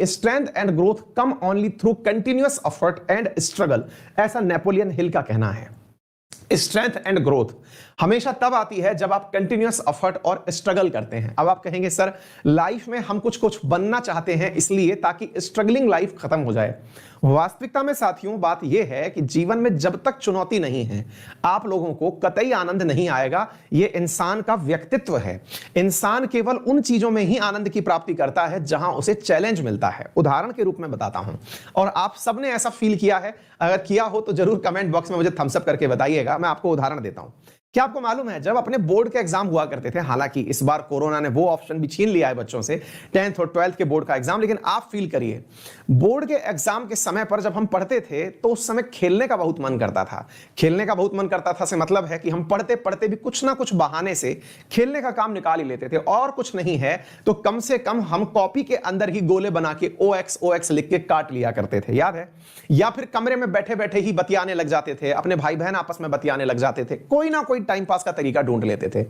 Strength and growth come only through continuous effort and struggle, ऐसा Napoleon Hill का कहना है। स्ट्रेंथ एंड ग्रोथ हमेशा तब आती है जब आप कंटिन्यूअस एफर्ट और स्ट्रगल करते हैं। अब आप कहेंगे सर लाइफ में हम कुछ कुछ बनना चाहते हैं इसलिए ताकि स्ट्रगलिंग लाइफ खत्म हो जाए। वास्तविकता में साथियों बात यह है कि जीवन में जब तक चुनौती नहीं है आप लोगों को कतई आनंद नहीं आएगा। यह इंसान का व्यक्तित्व है। इंसान केवल उन चीजों में ही आनंद की प्राप्ति करता है जहां उसे चैलेंज मिलता है। उदाहरण के रूप में बताता हूं और आप सबने ऐसा फील किया है, अगर किया हो तो जरूर कमेंट बॉक्स में मुझे थम्स अप करके बताइएगा। मैं आपको उदाहरण देता हूं। क्या आपको मालूम है जब अपने बोर्ड के एग्जाम हुआ करते थे, हालांकि इस बार कोरोना ने वो ऑप्शन भी छीन लिया है बच्चों से 10th और 12th के बोर्ड का एग्जाम, लेकिन आप फील करिए बोर्ड के एग्जाम के समय पर जब हम पढ़ते थे तो उस समय खेलने का बहुत मन करता था। खेलने का बहुत मन करता था से मतलब है कि हम पढ़ते पढ़ते भी कुछ ना कुछ बहाने से खेलने का काम निकाल ही लेते थे, और कुछ नहीं है तो कम से कम हम कॉपी के अंदर ही गोले बना के OX लिख के काट लिया करते थे, याद है? या फिर कमरे में बैठे बैठे ही बतियाने लग जाते थे, अपने भाई बहन आपस में बतियाने लग जाते थे, कोई ना कोई टाइम पास का तरीका ढूंढ लेते थे।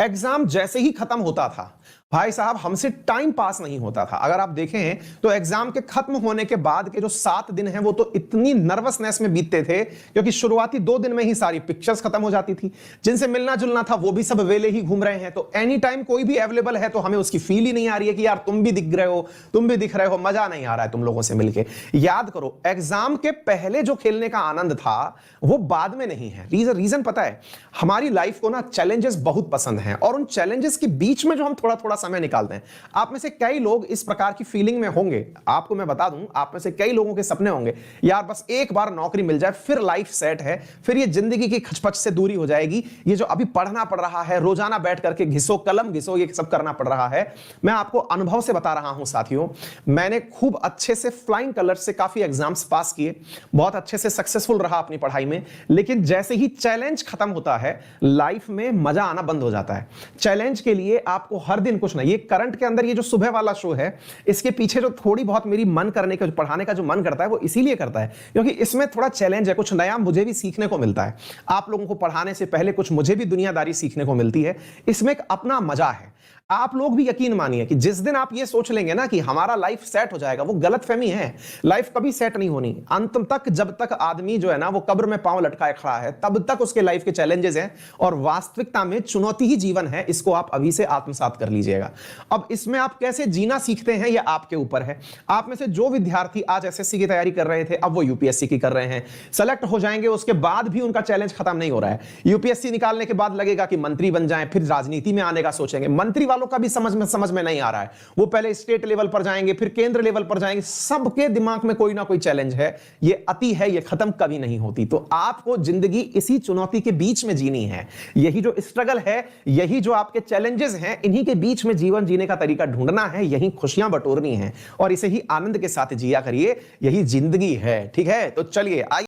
एग्जाम जैसे ही खत्म होता था भाई साहब हमसे टाइम पास नहीं होता था। अगर आप देखें तो एग्जाम के खत्म होने के बाद के जो 7 दिन हैं वो तो इतनी नर्वसनेस में बीतते थे क्योंकि शुरुआती 2 दिन में ही सारी पिक्चर्स खत्म हो जाती थी, जिनसे मिलना जुलना था वो भी सब वेले ही घूम रहे हैं, तो एनी टाइम कोई भी अवेलेबल है तो हमें उसकी फील ही नहीं आ रही है कि यार तुम भी दिख रहे हो, तुम भी दिख रहे हो, मजा नहीं आ रहा है तुम लोगों से मिलके। याद करो एग्जाम के पहले जो खेलने का आनंद था वो बाद में नहीं है। रीजन पता है, हमारी लाइफ को ना चैलेंजेस बहुत पसंद हैं और उन चैलेंजेस के बीच में जो हम थोड़ा थोड़ा समय निकालते हैं, आप में से कई लोग इस प्रकार की फीलिंग में होंगे। आपको मैं बता दूं आप में से कई लोगों के सपने होंगे यार बस एक बार नौकरी मिल जाए फिर लाइफ सेट है, फिर ये जिंदगी की खचपच से दूरी हो जाएगी, ये जो अभी पढ़ना पड़ रहा है, रोजाना बैठ करके घिसो कलम घिसो, ये सब करना पड़ रहा है। मैं आपको अनुभव से बता रहा हूं साथियों, मैंने खूब अच्छे से फ्लाइंग कलर से काफी एग्जाम्स पास किए, बहुत अच्छे से सक्सेसफुल रहा अपनी पढ़ाई में, लेकिन जैसे ही चैलेंज खत्म होता है लाइफ में मजा आना बंद हो जाता है। चैलेंज के लिए आपको हर दिन कुछ नहीं, ये करंट के अंदर ये जो सुबह वाला शो है इसके पीछे जो थोड़ी बहुत मेरी मन करने का, पढ़ाने का जो मन करता है वो इसीलिए करता है क्योंकि इसमें थोड़ा चैलेंज है, कुछ नया मुझे भी सीखने को मिलता है। आप लोगों को पढ़ाने से पहले कुछ मुझे भी दुनियादारी सीखने को मिलती है, इसमें एक अपना मजा है। आप लोग भी यकीन मानिए कि जिस दिन आप ये सोच लेंगे ना कि हमारा लाइफ सेट हो जाएगा, वो गलतफहमी है। लाइफ कभी सेट नहीं होनी। अंत तक जब तक आदमी जो है ना वो कब्र में पांव लटकाए खड़ा है तब तक उसके लाइफ के चैलेंजेस हैं और वास्तविकता में चुनौती ही जीवन है। इसको आप अभी से आत्मसात कर लीजिएगा। अब इसमें आप कैसे जीना सीखते हैं यह आपके ऊपर है। आप में से जो विद्यार्थी आज एसएससी की तैयारी कर रहे थे अब वो यूपीएससी की कर रहे हैं, सेलेक्ट हो जाएंगे, उसके बाद भी उनका चैलेंज खत्म नहीं हो रहा है। यूपीएससी निकालने के बाद लगेगा कि मंत्री बन जाएं, फिर राजनीति में आने का सोचेंगे। मंत्री वालों का भी समझ में नहीं आ रहा है, वो पहले स्टेट लेवल पर जाएंगे फिर केंद्र लेवल पर जाएंगे। सबके दिमाग में कोई ना कोई चैलेंज है, ये अति है, ये खत्म कभी नहीं होती। तो आपको जिंदगी इसी चुनौती के बीच में जीनी है। यही जो स्ट्रगल है, यही जो आपके चैलेंजेस हैं, इन्हीं के बीच में जीवन जीने का तरीका ढूंढना है, यही खुशियां बटोरनी है और इसे ही आनंद के साथ जिया करिए। यही जिंदगी है, ठीक है? तो चलिए आइए